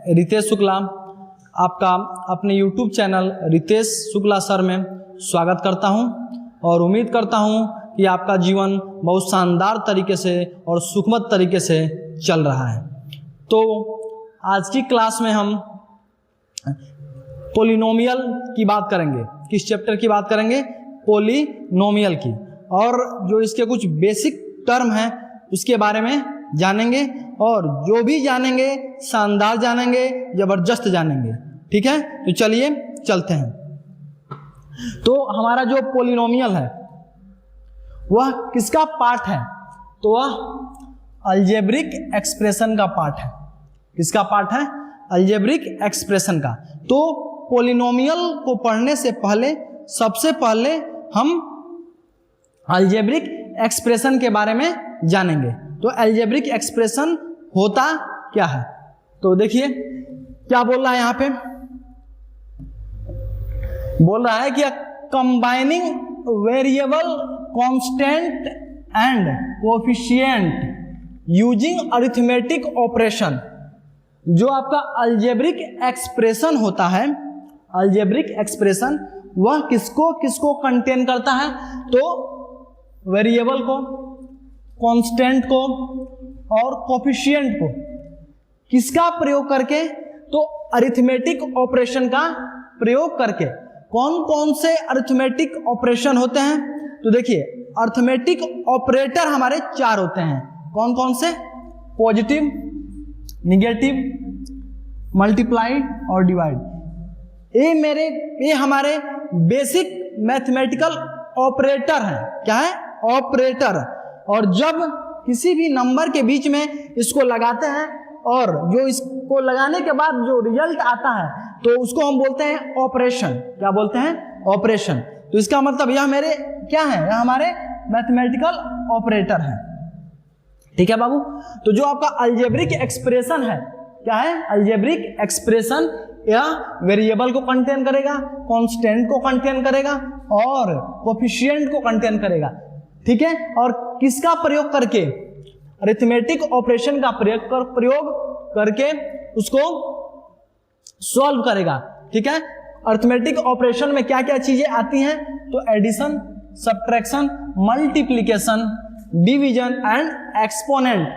रितेश शुक्ला आपका अपने YouTube channel Ritesh Shukla sir में स्वागत करता हूं और उम्मीद करता हूं कि आपका जीवन बहुत शानदार तरीके से और सुखमय तरीके से चल रहा है। तो आज की क्लास में हम पोलिनोमियल की बात करेंगे। किस चैप्टर की बात करेंगे? पोलिनोमियल की। और जो इसके कुछ बेसिक टर्म हैं उसके बारे में जानेंगे और जो भी जानेंगे शानदार जानेंगे, जबरदस्त जानेंगे। ठीक है, तो चलिए चलते हैं। तो हमारा जो पोलिनोमियल है वह किसका पार्ट है? तो वह अलजेब्रिक एक्सप्रेशन का पार्ट है। किसका पार्ट है? अलजेब्रिक एक्सप्रेशन का। तो पोलिनोमियल को पढ़ने से पहले सबसे पहले हम अलजेब्रिक एक्सप्रेशन के बारे में जानेंगे। तो अलजेब्रिक एक्सप्रेशन होता क्या है? तो देखिए क्या बोल रहा है यहाँ पे, बोल रहा है कि combining variable constant and coefficient using arithmetic operation. जो आपका अलजेब्रिक एक्सप्रेशन होता है, अलजेब्रिक एक्सप्रेशन वह किसको किसको कंटेन करता है? तो वेरिएबल को, कांस्टेंट को और कोएफिशिएंट को। किसका प्रयोग करके? तो अरिथमेटिक ऑपरेशन का प्रयोग करके। कौन कौन से अरिथमेटिक ऑपरेशन होते हैं? तो देखिए अरिथमेटिक ऑपरेटर हमारे 4 होते हैं। कौन कौन से? पॉजिटिव, निगेटिव, मल्टीप्लाई और डिवाइड। ये हमारे बेसिक मैथमेटिकल ऑपरेटर हैं। क्या है? ऑपरेटर। और जब किसी भी नंबर के बीच में इसको लगाते हैं और जो इसको लगाने के बाद जो रिजल्ट आता है तो उसको हम बोलते हैं ऑपरेशन। क्या बोलते हैं? ऑपरेशन। तो इसका मतलब यह मेरे क्या है? यह हमारे मैथमेटिकल ऑपरेटर हैं। ठीक है बाबू। तो जो आपका अलजेब्रिक एक्सप्रेशन है, क्या है? अलजेब्रिक एक्सप्रेशन यह वेरिएबल को कंटेन करेगा, कांस्टेंट को कंटेन करेगा और कोएफिशिएंट को कंटेन करेगा। ठीक है। और किसका प्रयोग करके? अरिथमेटिक ऑपरेशन का प्रयोग करके उसको सॉल्व करेगा। ठीक है। अरिथमेटिक ऑपरेशन में क्या क्या चीजें आती हैं? तो addition, subtraction, multiplication, division and exponent.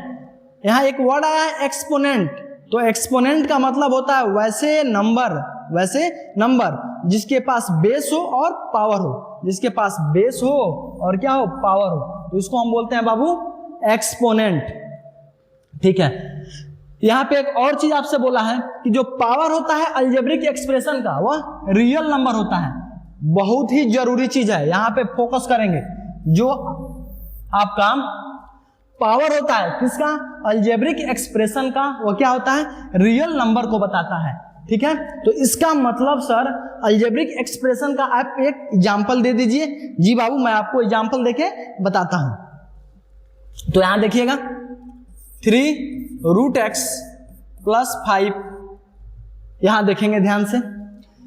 यहां एक वर्ड आया है एक्सपोनेंट। तो एक्सपोनेंट का मतलब होता है वैसे नंबर जिसके पास बेस हो और पावर हो। जिसके पास बेस हो और क्या हो? पावर हो। तो इसको हम बोलते हैं बाबू एक्सपोनेंट। ठीक है। यहां पे एक और चीज आपसे बोला है कि जो पावर होता है अलजेब्रिक एक्सप्रेशन का वह रियल नंबर होता है। बहुत ही जरूरी चीज है, यहां पे फोकस करेंगे। जो आपका पावर होता है किसका? अलजेब्रिक एक्सप्रेशन का, वो क्या होता है? रियल नंबर को बताता है। ठीक है। तो इसका मतलब सर अलजेब्रिक एक्सप्रेशन का आप एक एग्जांपल दे दीजिए। जी बाबू मैं आपको एग्जांपल देके बताता हूं। तो यहां देखिएगा 3√x + 5। यहां देखेंगे ध्यान से,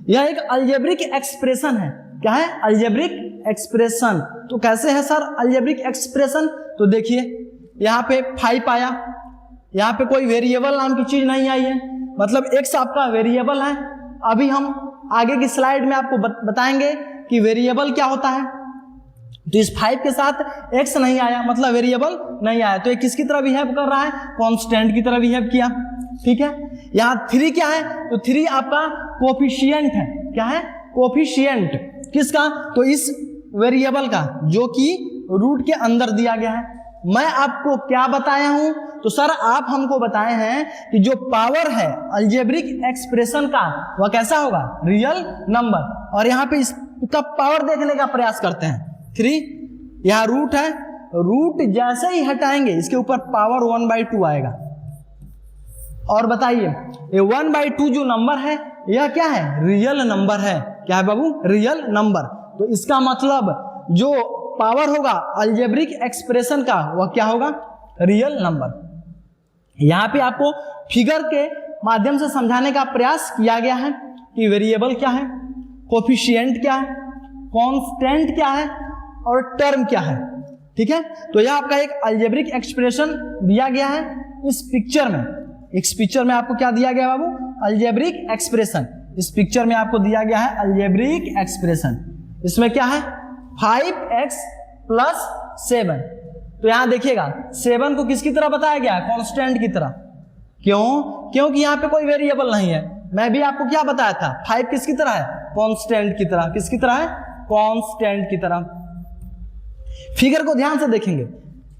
यह एक अलजेब्रिक एक्सप्रेशन है। क्या है? Algebraic expression. तो कैसे है सर अलजेब्रिक एक्सप्रेशन? तो देखिए यहां पे 5 आया, यहां पे कोई वेरिएबल नाम की चीज नहीं आई है, मतलब x आपका वेरिएबल है। अभी हम आगे की स्लाइड में आपको बताएंगे कि वेरिएबल क्या होता है। तो इस 5 के साथ x नहीं आया, मतलब वेरिएबल नहीं आया। तो ये किसकी तरह बिहेव कर रहा है? कांस्टेंट की तरह बिहेव किया। ठीक है। यहां 3 क्या है? तो 3 आपका कोएफिशिएंट है। क्या है? कोएफिशिएंट। किसका? तो इस वेरिएबल का जो कि रूट के अंदर दिया गया है। मैं आपको क्या बताया हूं? तो सर आप हमको बताए हैं कि जो पावर है अलजेब्रिक एक्सप्रेशन का वह कैसा होगा? Real number. और यहां पे इसका पावर देखने का प्रयास करते हैं। 3 यहां रूट है, रूट जैसे ही हटाएंगे इसके ऊपर पावर 1/2 आएगा। और बताइए ये 1/2 जो नंबर है यह क्या है? रियल नंबर है। क्या है बाबू? Real number. तो इसका मतलब जो पावर होगा अलजेब्रिक एक्सप्रेशन का वह क्या होगा? Real number. यहां पे आपको फिगर के माध्यम से समझाने का प्रयास किया गया है कि वेरिएबल क्या है, कोएफिशिएंट क्या है, कांस्टेंट क्या है और टर्म क्या है। ठीक है। तो यह आपका एक अलजेब्रिक एक्सप्रेशन दिया गया है इस पिक्चर में। इस पिक्चर में आपको क्या दिया गया बाबू, अलजेब्रिक एक्सप्रेशन। इस पिक्चर में आपको दिया गया है अलजेब्रिक एक्सप्रेशन। इसमें क्या है 5x + 7। तो यहां देखिएगा 7 को किसकी तरह बताया गया है, कांस्टेंट की तरह। क्यों? क्योंकि यहां पे कोई वेरिएबल नहीं है। मैं भी आपको क्या बताया था, 5 किसकी तरह है, कांस्टेंट की तरह। किसकी तरह है, कांस्टेंट की तरह। फिगर को ध्यान से देखेंगे,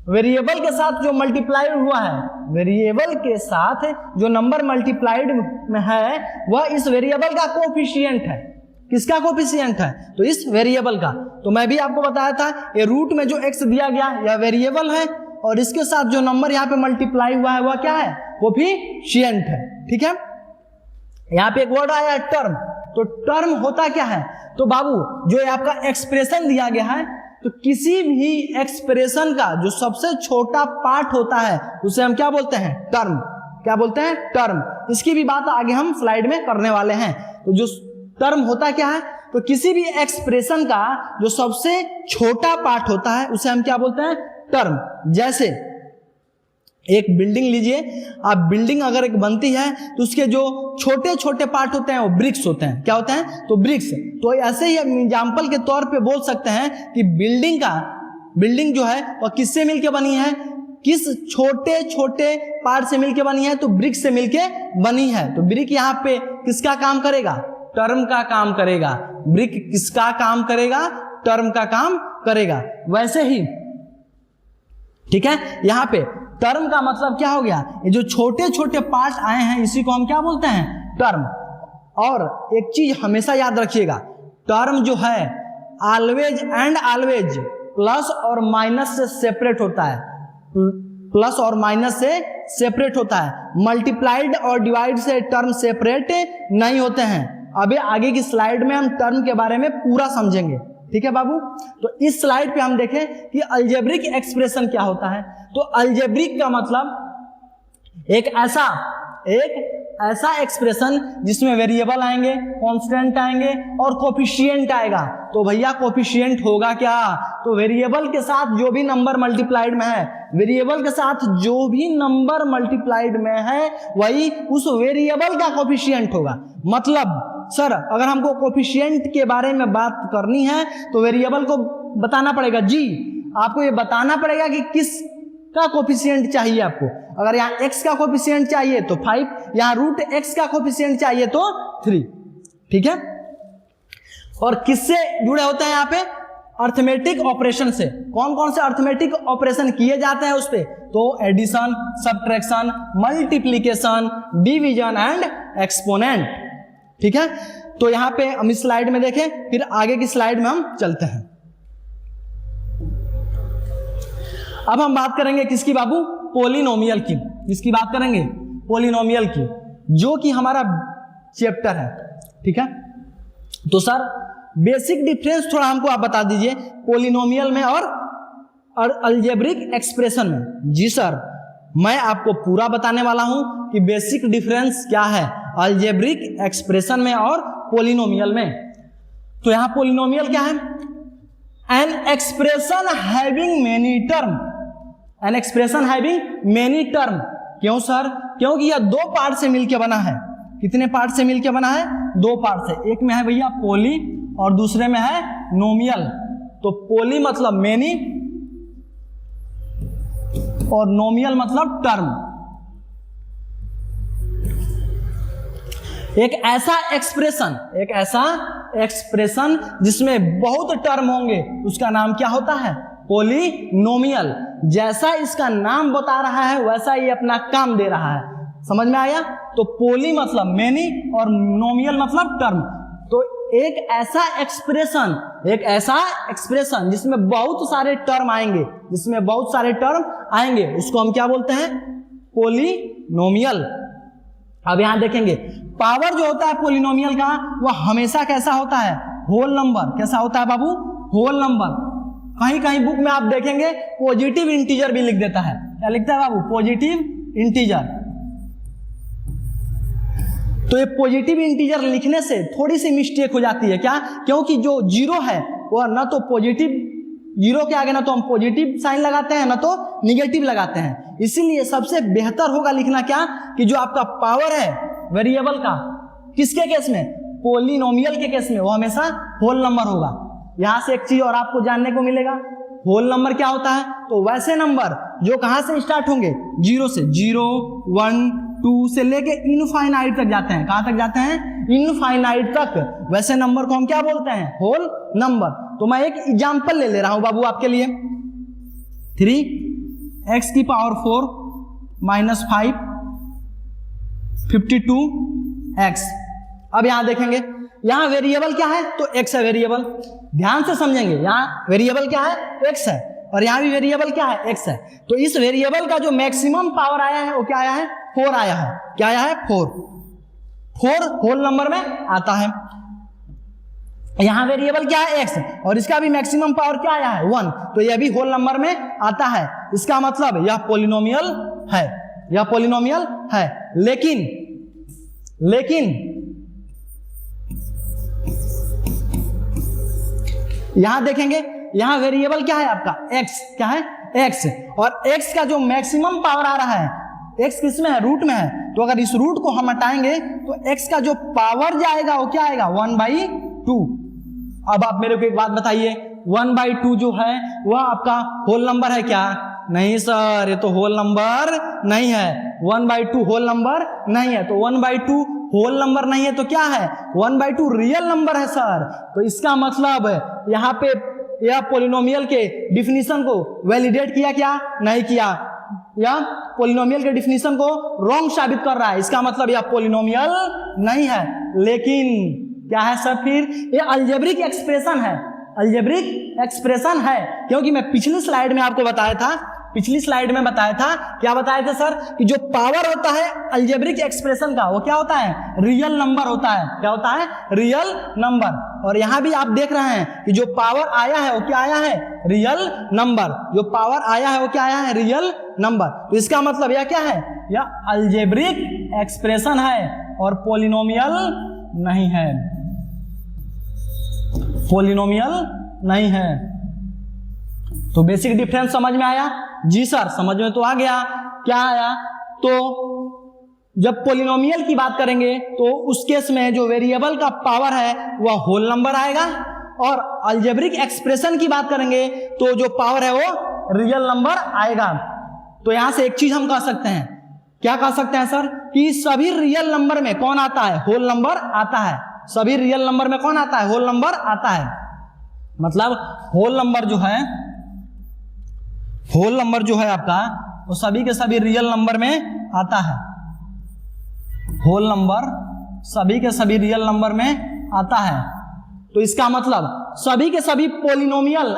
वेरिएबल के साथ जो मल्टीप्लाइड हुआ है, वेरिएबल के साथ जो नंबर मल्टीप्लाइड में है वह इस वेरिएबल का कोफिशिएंट है। किसका कोफिशिएंट है, तो इस वेरिएबल का। तो मैं भी आपको बताया था ये रूट में जो x दिया गया यह वेरिएबल है, और इसके साथ जो नंबर यहाँ पे मल्टीप्लाई हुआ है वह क्या है, कोफिशिएंट है। ठीक है, यहाँ पे एक वर्ड आया है टर्म। तो टर्म होता क्या है, तो बाबू जो आपका एक्सप्रेशन दिया गया है, तो किसी भी एक्सप्रेशन का जो सबसे छोटा पार्ट होता है उसे हम क्या बोलते हैं, टर्म। क्या बोलते हैं, टर्म। इसकी भी बात आगे हम स्लाइड में करने वाले हैं। तो जो टर्म होता क्या है, तो किसी भी एक्सप्रेशन का जो सबसे छोटा पार्ट होता है उसे हम क्या बोलते हैं, टर्म। जैसे एक बिल्डिंग लीजिए आप, बिल्डिंग अगर एक बनती है तो उसके जो छोटे छोटे पार्ट होते हैं वो ब्रिक्स होते हैं। क्या होते हैं, तो ब्रिक्स। तो ऐसे ही एग्जाम्पल के तौर पे बोल सकते हैं कि बिल्डिंग जो है वह किससे मिलके बनी है, किस छोटे छोटे पार्ट से मिलके बनी है, तो ब्रिक से मिलके बनी है। तो ब्रिक यहाँ पे किसका काम करेगा, टर्म का काम करेगा। ब्रिक किसका काम करेगा, टर्म का काम करेगा। वैसे ही ठीक है, यहाँ पे टर्म का मतलब क्या हो गया, ये जो छोटे छोटे पार्ट आए हैं इसी को हम क्या बोलते हैं, टर्म। और एक चीज हमेशा याद रखिएगा, टर्म जो है ऑलवेज एंड ऑलवेज प्लस और माइनस से सेपरेट होता है। प्लस और माइनस से सेपरेट होता है। मल्टीप्लाइड और डिवाइड से टर्म सेपरेट नहीं होते हैं। अभी आगे की स्लाइड में हम टर्म के बारे में पूरा समझेंगे। ठीक है बाबू, तो इस स्लाइड पे हम देखें कि अलजेब्रिक एक्सप्रेशन क्या होता है। तो अलजेब्रिक का मतलब एक ऐसा एक्सप्रेशन जिसमें वेरिएबल आएंगे, कांस्टेंट आएंगे और कोफिशिएंट आएगा। तो भैया कोफिशिएंट होगा क्या, तो वेरिएबल के साथ जो भी नंबर मल्टीप्लाइड में है, वेरिएबल के साथ जो भी नंबर मल्टीप्लाइड में है वही उस वेरिएबल का कोफिशिएंट होगा। मतलब सर अगर हमको कोफिशिएंट के बारे में बात करनी है तो वेरिएबल को बताना पड़ेगा। जी, आपको ये बताना पड़ेगा कि किस का कोफिशिएंट चाहिए आपको। अगर यहाँ x का कोफिशिएंट चाहिए तो 5, यहाँ रूट x का कोफिशिएंट चाहिए तो 3। ठीक है, और किससे जुड़े होते हैं यहाँ पे, अर्थमेटिक ऑपरेशन से। कौन कौन से अर्थमेटिक ऑपरेशन किए जाते हैं उस पे, तो addition, subtraction, multiplication, division and exponent. ठीक है, तो यहाँ पे हम इस स्लाइड में देखें, फिर आगे की स्लाइड में हम चलते हैं। अब हम बात करेंगे किसकी बाबू, पोलिनोमियल की। किसकी बात करेंगे, पोलिनोमियल की, जो कि हमारा चैप्टर है। ठीक है, तो सर बेसिक डिफरेंस थोड़ा हमको आप बता दीजिए पोलिनोमियल में और अलजेब्रिक एक्सप्रेशन में। जी सर, मैं आपको पूरा बताने वाला हूं कि बेसिक डिफरेंस क्या है अलजेब्रिक एक्सप्रेशन में और पोलिनोमियल में। तो यहां पोलिनोमियल क्या है, an expression having many term. An expression having many term. क्यों सर, क्योंकि यह दो पार्ट से मिलकर बना है। कितने पार्ट से मिलकर बना है, दो पार्ट से। एक में है भैया पोली और दूसरे में है नोमियल। तो पोली मतलब मेनी और नोमियल मतलब टर्म। एक ऐसा एक्सप्रेशन जिसमें बहुत टर्म होंगे उसका नाम क्या होता है, पोलिनोमियल। जैसा इसका नाम बता रहा है वैसा ही अपना काम दे रहा है। समझ में आया, तो पोली मतलब मेनी और नोमियल मतलब टर्म। तो एक ऐसा एक्सप्रेशन जिसमें बहुत सारे टर्म आएंगे, उसको हम क्या बोलते हैं, पोलिनोमियल। अब यहां देखेंगे पावर जो होता है पोलिनोमियल का वह हमेशा कैसा होता है, होल नंबर। कैसा होता है बाबू, होल नंबर। कहीं कहीं बुक में आप देखेंगे पॉजिटिव इंटीजर भी लिख देता है। क्या लिखता है बाबू, पॉजिटिव इंटीजर। तो ये पॉजिटिव इंटीजर लिखने से थोड़ी सी मिस्टेक हो जाती है। क्या, क्योंकि जो जीरो है वह ना तो पॉजिटिव जीरो के आगे ना तो हम पॉजिटिव साइन लगाते हैं ना तो निगेटिव लगाते हैं। इसीलिए सबसे बेहतर होगा लिखना क्या कि जो आपका पावर है वेरिएबल का, किसके केस में, पॉलिनोमियल के केस में, वो हमेशा होल नंबर होगा। यहां से एक चीज और आपको जानने को मिलेगा, होल नंबर क्या होता है, तो वैसे नंबर जो कहां से स्टार्ट होंगे, जीरो से, 0 1 2 से लेके इनफाइनाइट तक जाते हैं। कहां तक जाते हैं, इनफाइनाइट तक, वैसे नंबर को हम क्या बोलते हैं, होल नंबर। तो मैं एक एग्जांपल ले रहा हूं बाबू आपके लिए, 3x की पावर 4 माइनस 5 52x। अब यहां देखेंगे, यहां वेरिएबल क्या है, तो x है वेरिएबल, ध्यान से समझेंगे, यहां वेरिएबल क्या है, x है, और यहां भी वेरिएबल क्या है, x है। तो इस वेरिएबल का जो मैक्सिमम पावर आया है वो क्या आया है, 4 आया है। क्या आया है, 4 होल नंबर में आता है। यहां वेरिएबल क्या है, x, और इसका भी मैक्सिमम पावर क्या आया है, 1, तो यह भी होल नंबर में आता है। इसका मतलब यह पॉलिनोमियल है, यह पॉलिनोमियल है। लेकिन यहां देखेंगे, यहां वेरिएबल क्या है आपका, x, क्या है, x, और x का जो मैक्सिमम पावर आ रहा है, x किस में है, रूट में है। तो अगर इस रूट को हम हटाएंगे तो x का जो पावर जाएगा वो क्या आएगा, 1/2। अब आप मेरे को एक बात बताइए, 1/2 जो है वह आपका होल नंबर है क्या, नहीं सर, ये तो होल नंबर नहीं है। 1/2 होल नंबर नहीं है, तो 1/2 होल नंबर नहीं है तो क्या है, 1/2 रियल नंबर है सर। तो इसका मतलब यहाँ पे यह पॉलिनोमियल के डिफिनीशन को वैलिडेट किया क्या, नहीं किया, या पॉलिनोमियल के डिफिनीशन को रॉन्ग साबित कर रहा है। इसका मतलब यह पॉलिनोमियल नहीं है। लेकिन क्या है सर, फिर यह अलजेब्रिक एक्सप्रेशन है, अलजेब्रिक एक्सप्रेशन है, क्योंकि मैं पिछली स्लाइड में आपको बताया था, क्या बताया था सर, कि जो पावर होता है अलजेब्रिक एक्सप्रेशन का वो क्या होता है, रियल नंबर होता है। क्या होता है, रियल नंबर। और यहां भी आप देख रहे हैं कि जो पावर आया है वो क्या आया है, रियल नंबर। जो पावर आया है वो क्या आया है, रियल नंबर। तो इसका मतलब यह क्या है, यह अलजेब्रिक एक्सप्रेशन है और पॉलिनोमियल नहीं है, पॉलिनोमियल नहीं है। तो बेसिक डिफरेंस समझ में आया, जी सर समझ में तो आ गया। क्या आया, तो जब पॉलिनोमियल की बात करेंगे तो उस केस में जो वेरिएबल का पावर है वह होल नंबर आएगा, और अलजेब्रिक एक्सप्रेशन की बात करेंगे तो जो पावर है वो रियल नंबर आएगा। तो यहां से एक चीज हम कह सकते हैं, क्या कह सकते हैं सर, कि सभी रियल नंबर में कौन आता है, होल नंबर आता है। सभी रियल नंबर में कौन आता है, होल नंबर आता है। मतलब होल नंबर जो है आपका, वो सभी के सभी रियल नंबर में आता है। होल नंबर सभी के सभी रियल नंबर में आता है। तो इसका मतलब सभी के सभी पॉलिनोमियल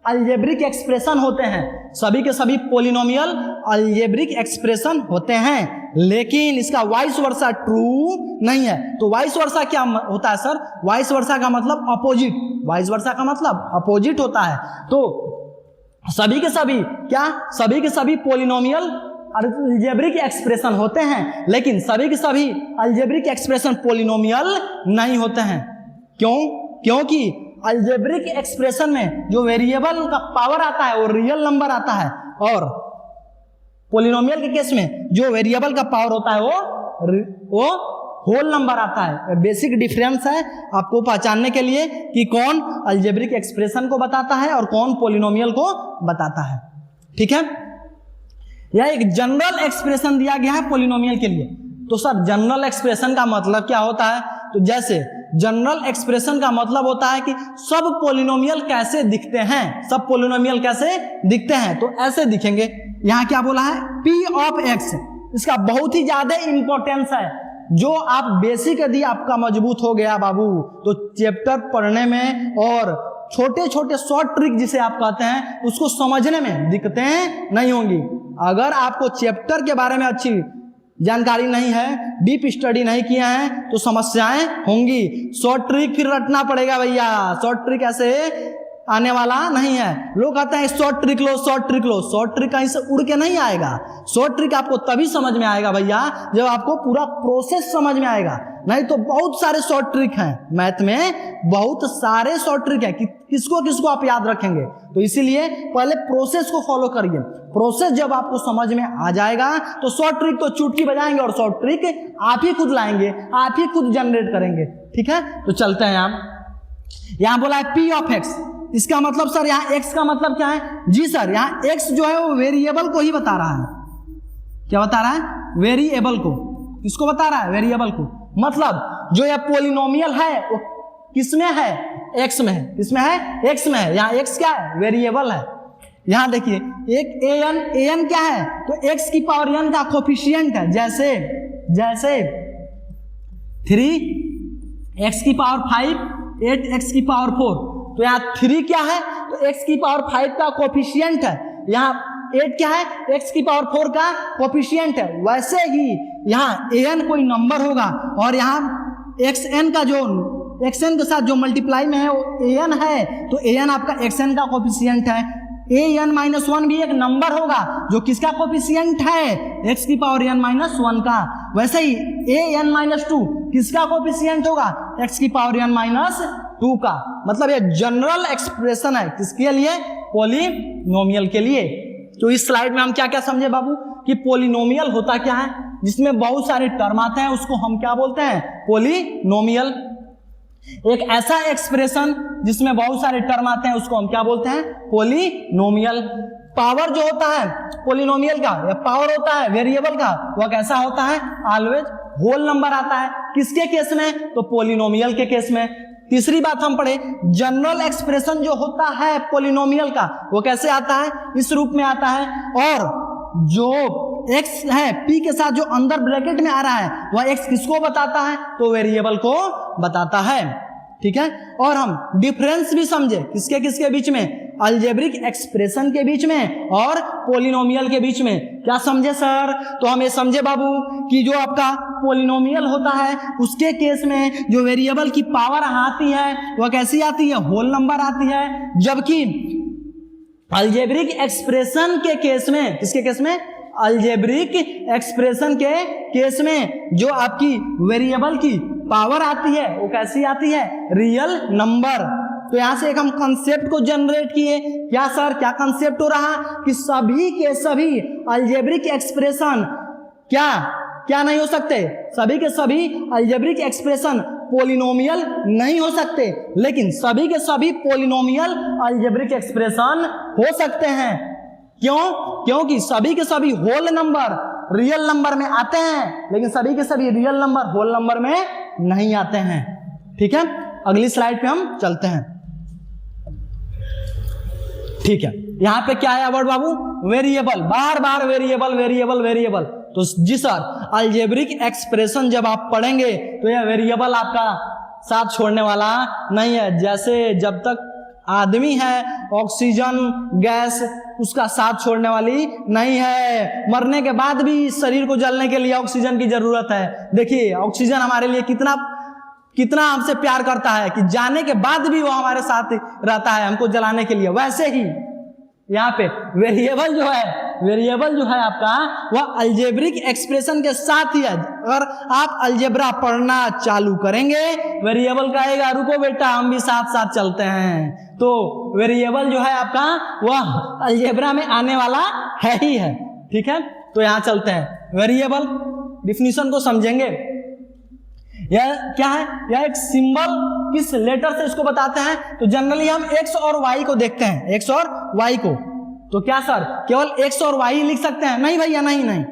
अलजेब्रिक एक्सप्रेशन होते हैं, सभी के सभी पॉलिनोमियल अलजेब्रिक एक्सप्रेशन होते हैं। लेकिन इसका वाइस वर्सा ट्रू नहीं है। तो वाइस वर्सा क्या होता है सर, वाइस वर्सा का मतलब अपोजिट, वाइस वर्सा का मतलब अपोजिट होता है। तो सभी के सभी क्या, सभी के सभी पॉलिनोमियल अलजेब्रिक एक्सप्रेशन होते हैं, लेकिन सभी के सभी अलजेब्रिक एक्सप्रेशन पॉलिनोमियल नहीं होते हैं। क्यों, क्योंकि अलजेब्रिक एक्सप्रेशन में जो वेरिएबल का पावर आता है वो रियल नंबर आता है, और पॉलिनोमियल के केस में जो वेरिएबल का पावर होता है वो होल नंबर आता है। बेसिक डिफरेंस है आपको पहचानने के लिए कि कौन अलजेब्रिक एक्सप्रेशन को बताता है और कौन पॉलिनोमियल को बताता है। ठीक है, यह एक जनरल एक्सप्रेशन दिया गया है पॉलिनोमियल के लिए। तो सर जनरल एक्सप्रेशन का मतलब क्या होता है, तो जैसे जनरल एक्सप्रेशन का मतलब होता है कि सब पॉलिनोमियल कैसे दिखते हैं, सब पॉलिनोमियल कैसे दिखते हैं, तो ऐसे दिखेंगे। यहां क्या बोला है, p ऑफ x, इसका बहुत ही ज्यादा इंपॉर्टेंस है। जो आप बेसिक यदि आपका मजबूत हो गया बाबू, तो चैप्टर पढ़ने में और छोटे छोटे शॉर्ट ट्रिक जिसे आप कहते हैं उसको समझने में दिक्कतें नहीं होंगी। अगर आपको चैप्टर के बारे में अच्छी जानकारी नहीं है, डीप स्टडी नहीं किया है, तो समस्याएं होंगी। शॉर्ट ट्रिक फिर रटना पड़ेगा भैया, शॉर्ट ट्रिक ऐसे आने वाला नहीं है। लोग कहते हैं शॉर्ट ट्रिक लो, शॉर्ट ट्रिक लो, शॉर्ट ट्रिक कहीं से उड़ के नहीं आएगा। शॉर्ट ट्रिक आपको तभी समझ में आएगा भैया जब आपको पूरा प्रोसेस समझ में आएगा। नहीं तो बहुत सारे शॉर्ट ट्रिक हैं मैथ में, बहुत सारे शॉर्ट ट्रिक है कि किसको किसको आप याद रखेंगे। तो इसीलिए पहले प्रोसेस को फॉलो करिए। प्रोसेस जब आपको समझ में आ जाएगा तो शॉर्ट ट्रिक तो चुटकी बजाएंगे और शॉर्ट ट्रिक आप ही खुद लाएंगे, आप ही खुद जनरेट करेंगे। ठीक है, तो चलते हैं। यहां बोला है P ऑफ X, इसका मतलब सर यहाँ X का मतलब क्या है? जी सर, यहाँ X जो है वो वेरिएबल को ही बता रहा है। क्या बता रहा है? वेरिएबल को। किसको बता रहा है? वेरिएबल को। मतलब जो यह पोलिनोमियल है वो किसमें है? X में है। किसमें है? X में है। यहाँ X क्या है? वेरिएबल है। यहाँ देखिए एक an क्या है? तो x की पावर n का कोफिशिएंट है। जैसे 3x की पावर 5, 8x की पावर 4, तो यहाँ 3 क्या है? तो x की पावर 5 का कोफिशिएंट है। यहाँ 8 क्या है? x की पावर 4 का कोफिशिएंट है। वैसे ही यहाँ an कोई नंबर होगा और यहाँ xn का जो xn के साथ जो मल्टीप्लाई में है वो an है, तो an आपका xn का कोफिशिएंट है। an-1 भी एक नंबर होगा जो किसका कोफिशिएंट है? x की पावर n-1 का। वैसे ही an-2 किसका कोफिशिएंट होगा? x की पावर n-2 का। मतलब ये जनरल एक्सप्रेशन है किसके लिए? पॉलिनोमियल के लिए। तो इस स्लाइड में हम क्या क्या समझे बाबू कि पॉलिनोमियल होता क्या है? जिसमें बहुत सारे टर्म आते हैं उसको हम क्या बोलते हैं? पॉलिनोमियल। एक ऐसा एक्सप्रेशन जिसमें बहुत सारे टर्म आते हैं उसको हम क्या बोलते हैं? पॉलिनोमियल। पावर जो होता है पॉलिनोमियल का या पावर होता है वेरिएबल का, वह कैसा होता है? ऑलवेज होल नंबर आता है। किसके केस में? तो पॉलिनोमियल के केस में। तीसरी बात हम पढ़े, जनरल एक्सप्रेशन जो होता है पॉलिनोमियल का वो कैसे आता है? इस रूप में आता है। और जो x है p के साथ जो अंदर ब्रैकेट में आ रहा है वह x किसको बताता है? तो वेरिएबल को बताता है। ठीक है, और हम डिफरेंस भी समझे किसके किसके बीच में? अलजेब्रिक एक्सप्रेशन के बीच में और पॉलिनोमियल के बीच में। क्या समझे सर? तो हम ये समझे बाबू कि जो आपका पॉलिनोमियल होता है उसके केस में जो वेरिएबल की पावर आती है वह कैसी आती है? होल नंबर आती है। जबकि अलजेब्रिक एक्सप्रेशन के केस में, किसके केस में? अलजेब्रिक एक्सप्रेशन के केस में जो आपकी वेरिएबल की पावर आती है वो कैसी आती है? Real number. तो यहां से एक हम कंसेप्ट को जनरेट किए। क्या सर, क्या कंसेप्ट हो रहा कि सभी के सभी अलजेब्रिक एक्सप्रेशन क्या नहीं हो सकते? सभी के सभी अलजेब्रिक एक्सप्रेशन पॉलिनोमियल नहीं हो सकते, लेकिन सभी के सभी पॉलिनोमियल अलजेब्रिक एक्सप्रेशन हो सकते हैं। क्यों? क्योंकि सभी के सभी होल नंबर रियल नंबर में आते हैं, लेकिन सभी के सभी रियल नंबर होल नंबर में नहीं आते हैं। ठीक है, अगली स्लाइड पे हम चलते हैं। ठीक है, यहां पे क्या है वर्ड बाबू? वेरिएबल। बार बार वेरिएबल वेरिएबल वेरिएबल। तो जी सर, अलजेब्रिक एक्सप्रेशन जब आप पढ़ेंगे तो यह वेरिएबल आपका साथ छोड़ने वाला नहीं है। जैसे जब तक आदमी है ऑक्सीजन गैस उसका साथ छोड़ने वाली नहीं है। मरने के बाद भी शरीर को जलने के लिए ऑक्सीजन की जरूरत है। देखिए ऑक्सीजन हमारे लिए कितना हमसे प्यार करता है कि जाने के बाद भी वो हमारे साथ रहता है हमको जलाने के लिए। वैसे ही यहाँ पे वेरिएबल जो है आपका वह अलजेब्रिक एक्सप्रेशन के साथ ही है। अगर आप अलजेब्रा पढ़ना चालू करेंगे वेरिएबल कहेगा रुको बेटा हम भी साथ साथ चलते हैं। तो वेरिएबल जो है आपका वह अलजेब्रा में आने वाला है ही है। ठीक है, तो यहाँ चलते हैं। वेरिएबल डिफिनीशन को समझेंगे। यह क्या है? यह एक सिंबल किस लेटर से इसको बताते हैं? तो जनरली हम x और y को देखते हैं, x और y को। तो क्या सर केवल x और y लिख सकते हैं? नहीं भैया, नहीं।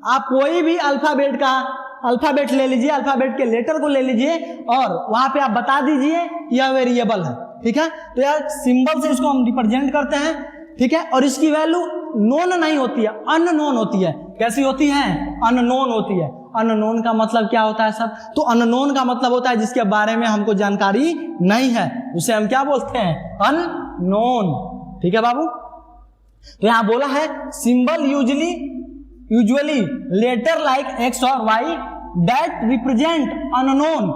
आप कोई भी अल्फाबेट ले लीजिए, अल्फाबेट के लेटर को ले लीजिए और वहां पे आप बता दीजिए यह वेरिएबल है। ठीक है, तो यह सिंबल से इसको हम रिप्रेजेंट करते हैं। ठीक है, और इसकी वैल्यू नोन नहीं होती है, अननोन होती है। कैसी होती है? अननोन होती है। अननोन का मतलब क्या होता है सर? तो अननोन का मतलब होता है जिसके बारे में हमको जानकारी नहीं है, उसे हम क्या बोलते हैं? अननोन। ठीक है बाबू, तो यहां बोला है symbol usually letter like X और वाई दैट रिप्रेजेंट अननोन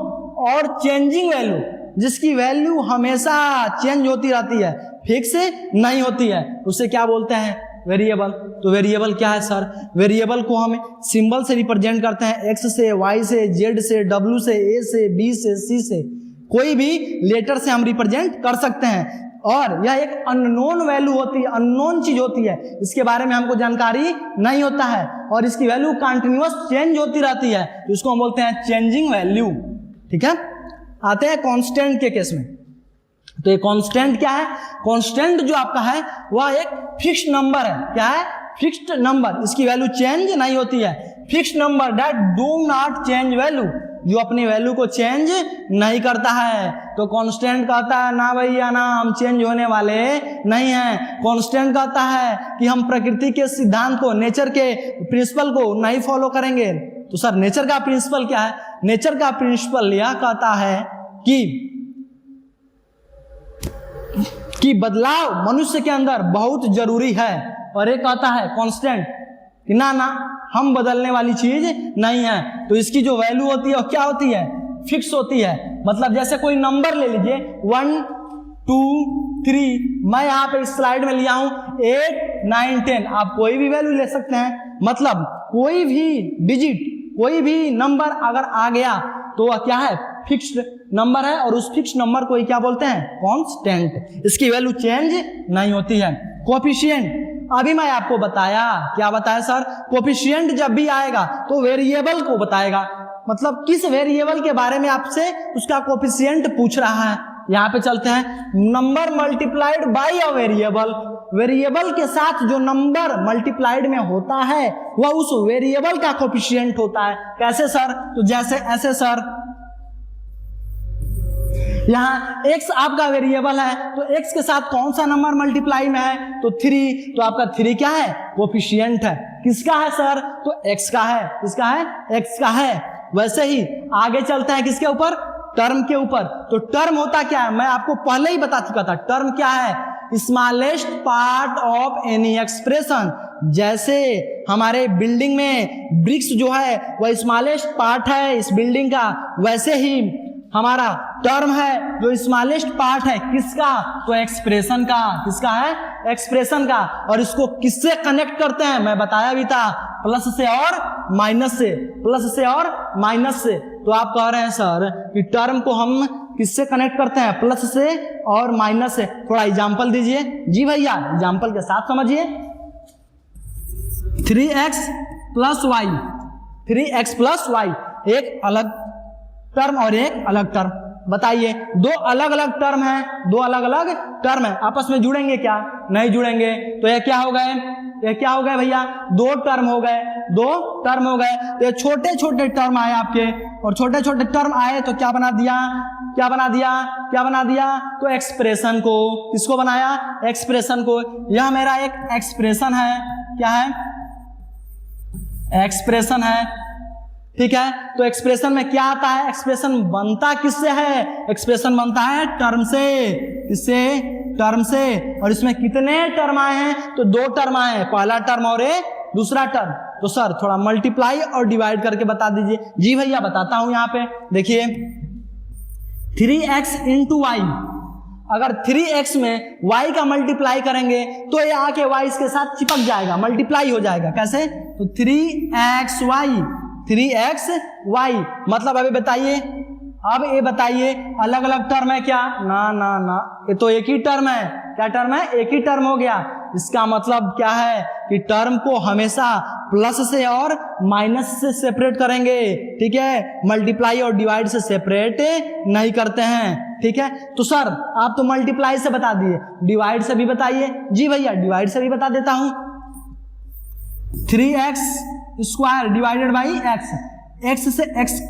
और चेंजिंग वैल्यू, जिसकी वैल्यू हमेशा चेंज होती रहती है, फिक्स नहीं होती है, उसे क्या बोलते हैं? वेरिएबल। तो वेरिएबल क्या है सर? वेरिएबल को हम सिंबल से रिप्रेजेंट करते हैं, एक्स से, वाई से, जेड से, डब्ल्यू से, ए से, बी से, सी से। कोई भी लेटर से हम रिप्रेजेंट कर सकते हैं। और यह एक अननोन वैल्यू होती है, अननोन चीज होती है, इसके बारे में हमको जानकारी नहीं होता है और इसकी वैल्यू कंटिन्यूअस चेंज होती रहती है, तो इसको हम बोलते हैं चेंजिंग वैल्यू। ठीक है, आते हैं कांस्टेंट के केस में। तो ये कांस्टेंट क्या है? कांस्टेंट जो आपका है वह एक फिक्स्ड नंबर है। क्या है? फिक्स्ड नंबर, इसकी वैल्यू चेंज नहीं होती है। Fixed number that do not change value, जो अपनी वैल्यू को चेंज नहीं करता है। तो कांस्टेंट कहता है ना भैया ना, हम चेंज होने वाले नहीं हैं। कांस्टेंट कहता है कि हम प्रकृति के सिद्धांत को, नेचर के प्रिंसिपल को नहीं फॉलो करेंगे। तो सर नेचर का प्रिंसिपल क्या है? नेचर का प्रिंसिपल यह कहता है कि बदलाव मनुष्य के अंदर बहुत जरूरी है। और ये कहता है कांस्टेंट कि ना ना, हम बदलने वाली चीज नहीं है। तो इसकी जो वैल्यू होती है वो क्या होती है? फिक्स होती है। मतलब जैसे कोई नंबर ले लीजिए 1 2 3, मैं यहाँ पे इस स्लाइड में लिया हूं 8 9 10, आप कोई भी वैल्यू ले सकते हैं। मतलब कोई भी डिजिट, कोई भी नंबर अगर आ गया तो वह क्या है? फिक्स्ड नंबर है। और उस फिक्स्ड नंबर को ही क्या बोलते हैं? कांस्टेंट। इसकी वैल्यू चेंज नहीं होती है। कोफिशिएंट, अभी मैं आपको बताया, क्या बताया सर? कोफिशिएंट जब भी आएगा तो वेरिएबल को बताएगा। मतलब किस वेरिएबल के बारे में आपसे उसका कोफिशिएंट पूछ रहा है। यहाँ पे चलते हैं, number multiplied by a variable. Variable के साथ जो नंबर मल्टीप्लाइड में होता है वह उस वेरिएबल का कोफिशिएंट होता है। कैसे सर? तो जैसे ऐसे सर, यहाँ x आपका वेरिएबल है तो x के साथ कौन सा नंबर मल्टीप्लाई में है? तो 3, तो आपका 3 क्या है? कोफिशिएंट है। किसका है सर? तो x का है। किसका है? x का है। वैसे ही आगे चलते हैं किसके ऊपर? टर्म के ऊपर। तो टर्म होता क्या है? मैं आपको पहले ही बता चुका था। टर्म क्या है? Smallest part of any expression. जैसे हमारे बिल्डिंग में ब्रिक्स जो है वह स्मॉलेस्ट पार्ट है इस बिल्डिंग का, वैसे ही हमारा टर्म है जो स्मॉलेस्ट पार्ट है किसका? तो एक्सप्रेशन का। किसका है? एक्सप्रेशन का। और इसको किससे कनेक्ट करते हैं? मैं बताया भी था, प्लस से और माइनस से। प्लस से और माइनस से। तो आप कह रहे हैं सर कि टर्म को हम किससे कनेक्ट करते हैं? प्लस से और माइनस से। थोड़ा एग्जाम्पल दीजिए। जी भैया, एग्जाम्पल के साथ समझिए। 3x plus Y, 3x plus Y, एक अलग टर्म और एक अलग टर्म। बताइए, दो अलग अलग टर्म है, दो अलग अलग टर्म है, आपस में जुड़ेंगे क्या? नहीं जुड़ेंगे। तो ये क्या हो गए? ये क्या हो गए भैया? दो टर्म हो गए, दो टर्म हो गए। तो ये छोटे छोटे टर्म आए आपके, और छोटे छोटे टर्म आए तो क्या बना दिया? क्या बना दिया? क्या बना दिया? तो एक्सप्रेशन को। किसको बनाया? एक्सप्रेशन को। यह मेरा एक एक्सप्रेशन है। क्या है? एक्सप्रेशन है। ठीक है, तो एक्सप्रेशन में क्या आता है? एक्सप्रेशन बनता किससे है? एक्सप्रेशन बनता है टर्म से। किससे? टर्म से। और इसमें कितने टर्म आए हैं? तो दो टर्म आए हैं, पहला टर्म और दूसरा टर्म। तो सर थोड़ा मल्टीप्लाई और डिवाइड करके बता दीजिए। जी भैया बताता हूं। यहाँ पे देखिए 3x इंटू वाई, अगर 3x में y का मल्टीप्लाई करेंगे तो ये आके y इसके साथ चिपक जाएगा, मल्टीप्लाई हो जाएगा। कैसे? तो 3xy, 3xy। मतलब अभी बताइए, अब ये बताइए अलग अलग टर्म है क्या? ना ना ना, ये तो एक ही टर्म है। क्या टर्म है? एक ही टर्म हो गया। इसका मतलब क्या है कि टर्म को हमेशा प्लस से और माइनस से सेपरेट करेंगे। ठीक है, मल्टीप्लाई और डिवाइड से सेपरेट नहीं करते हैं। ठीक है, तो सर आप तो मल्टीप्लाई से बता दिए, डिवाइड से भी बताइए। जी भैया डिवाइड से भी बता देता हूं। 3x square divided by x, x से x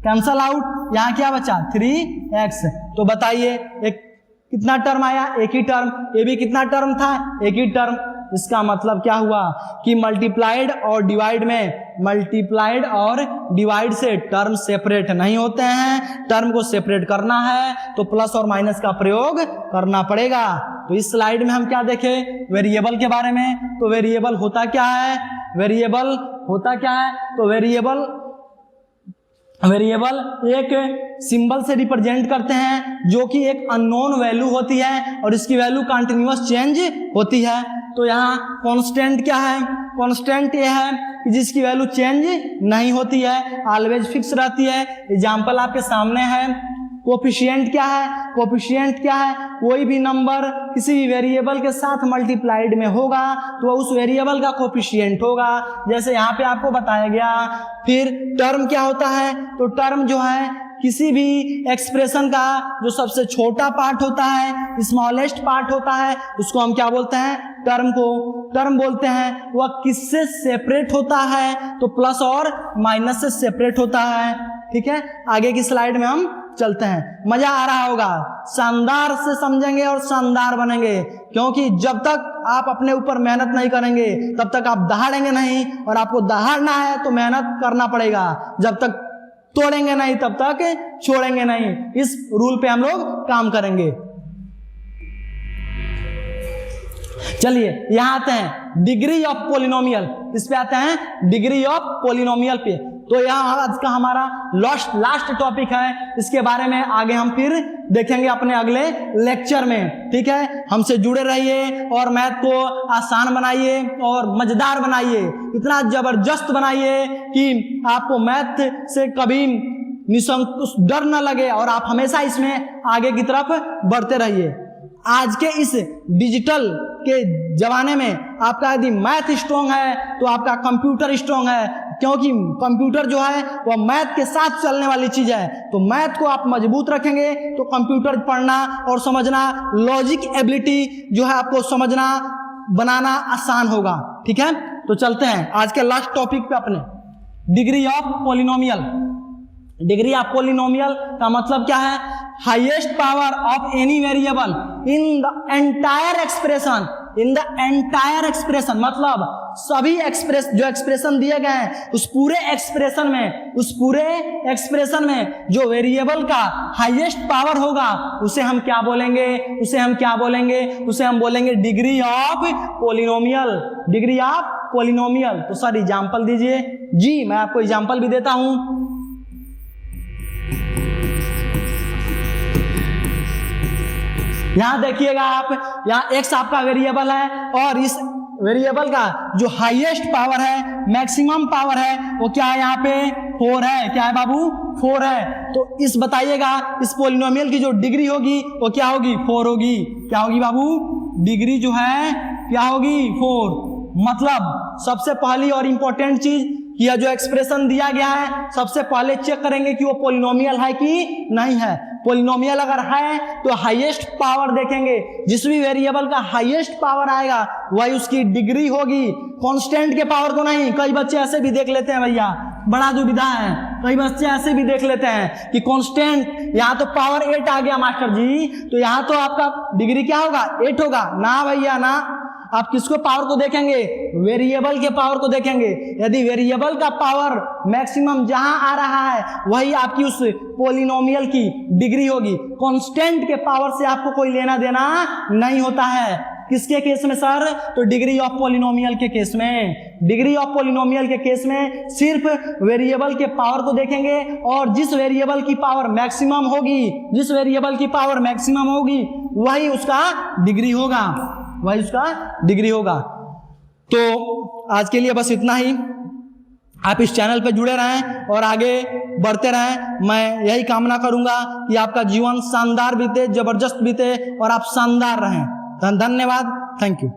कैंसल आउट, यहां क्या बचा? 3x। तो बताइए एक कितना टर्म आया? एक ही टर्म। ये भी कितना टर्म था? एक ही टर्म। इसका मतलब क्या हुआ कि मल्टीप्लाइड और डिवाइड में, मल्टीप्लाइड और डिवाइड से टर्म सेपरेट नहीं होते हैं। टर्म को सेपरेट करना है तो प्लस और माइनस का प्रयोग करना पड़ेगा। तो इस स्लाइड में हम क्या देखें? वेरिएबल के बारे में। तो वेरिएबल होता क्या है? वेरिएबल होता क्या है? तो वेरिएबल एक सिंबल से रिप्रेजेंट करते हैं जो कि एक अननोन वैल्यू होती है और इसकी वैल्यू कंटिन्यूअस चेंज होती है। तो यहाँ कांस्टेंट क्या है? कांस्टेंट ये है कि जिसकी वैल्यू चेंज नहीं होती है, ऑलवेज फिक्स रहती है। एग्जांपल आपके सामने है, कोफिशिएंट क्या है? कोफिशिएंट क्या है? कोई भी नंबर किसी भी वेरिएबल के साथ मल्टीप्लाइड में होगा तो उस वेरिएबल का कोफिशिएंट होगा, जैसे यहाँ पे आपको बताया गया। फिर टर्म क्या होता है? तो टर्म जो है किसी भी एक्सप्रेशन का जो सबसे छोटा पार्ट होता है, स्मॉलेस्ट पार्ट होता है, उसको हम क्या बोलते हैं? टर्म को टर्म बोलते हैं। वह किससे सेपरेट होता है? तो प्लस और माइनस से सेपरेट होता है। ठीक है, आगे की स्लाइड में हम चलते हैं। मजा आ रहा होगा, शानदार से समझेंगे और शानदार बनेंगे, क्योंकि जब तक आप अपने ऊपर मेहनत नहीं करेंगे तब तक आप दहाड़ेंगे नहीं, और आपको दहाड़ना है तो मेहनत करना पड़ेगा। जब तक तोड़ेंगे नहीं तब तक छोड़ेंगे नहीं। इस रूल पे हम लोग काम करेंगे। चलिए यहां आते हैं डिग्री ऑफ पोलिनोमियल। इस पे आते हैं डिग्री ऑफ पोलिनोमियल पे। तो यह आज का हमारा लास्ट टॉपिक है। इसके बारे में आगे हम फिर देखेंगे अपने अगले लेक्चर में। ठीक है, हमसे जुड़े रहिए और मैथ को आसान बनाइए और मजेदार बनाइए, इतना जबरदस्त बनाइए कि आपको मैथ से कभी निसंकोच डर न लगे और आप हमेशा इसमें आगे की तरफ बढ़ते रहिए। आज के इस डिजिटल के जमाने में आपका यदि मैथ स्ट्रॉन्ग है तो आपका कंप्यूटर स्ट्रॉन्ग है, क्योंकि कंप्यूटर जो है वह मैथ के साथ चलने वाली चीज है। तो मैथ को आप मजबूत रखेंगे तो कंप्यूटर पढ़ना और समझना, लॉजिक एबिलिटी जो है आपको समझना बनाना आसान होगा। ठीक है, तो चलते हैं आज के लास्ट टॉपिक पे अपने, degree of polynomial. Degree of polynomial का मतलब क्या है? Highest power of any variable in the entire expression. In the entire expression मतलब सभी जो एक्सप्रेशन दिए गए हैं उस पूरे एक्सप्रेशन में जो वेरिएबल का हाईएस्ट पावर होगा उसे हम क्या बोलेंगे? उसे हम बोलेंगे degree of polynomial. Degree of polynomial. तो सर एग्जांपल दीजिए। जी मैं आपको एग्जांपल भी देता हूं। यहां देखिएगा आप, यहां x आपका वेरिएबल है और इस वेरिएबल का जो हाईएस्ट पावर है, मैक्सिमम पावर है, वो क्या है? यहाँ पे 4 है। क्या है बाबू? 4 है। तो इस बताइएगा इस पोलिनोमियल की जो डिग्री होगी वो क्या होगी? 4 होगी। क्या होगी बाबू? डिग्री जो है क्या होगी? 4। मतलब सबसे पहली और इंपॉर्टेंट चीज, यह जो एक्सप्रेशन दिया गया है सबसे पहले चेक करेंगे कि वो पोलिनोमियल है कि नहीं है। पोलिनोमियल अगर है तो हाईएस्ट पावर देखेंगे, जिस भी वेरिएबल का हाईएस्ट पावर आएगा वही उसकी डिग्री होगी, कांस्टेंट के पावर को नहीं। कई बच्चे ऐसे भी देख लेते हैं भैया, बड़ा दुविधा है, कई बच्चे ऐसे भी देख लेते हैं कि कांस्टेंट यहाँ तो पावर 8 आ गया मास्टर जी, तो यहाँ तो आपका डिग्री क्या होगा? 8 होगा। ना भैया ना, आप किसको पावर को देखेंगे? वेरिएबल के पावर को देखेंगे। यदि वेरिएबल का पावर मैक्सिमम जहां आ रहा है वही आपकी उस पोलिनोमियल की डिग्री होगी। कांस्टेंट के पावर से आपको कोई लेना देना नहीं होता है। किसके केस में सर? तो डिग्री ऑफ पोलिनोमियल के केस में। डिग्री ऑफ पोलिनोमियल के केस में सिर्फ वेरिएबल के पावर को देखेंगे और जिस वेरिएबल की पावर मैक्सिमम होगी वही उसका डिग्री होगा। तो आज के लिए बस इतना ही। आप इस चैनल पर जुड़े रहें और आगे बढ़ते रहें। मैं यही कामना करूंगा कि आपका जीवन शानदार बीते, जबरदस्त बीते और आप शानदार रहें। धन्यवाद। Thank you.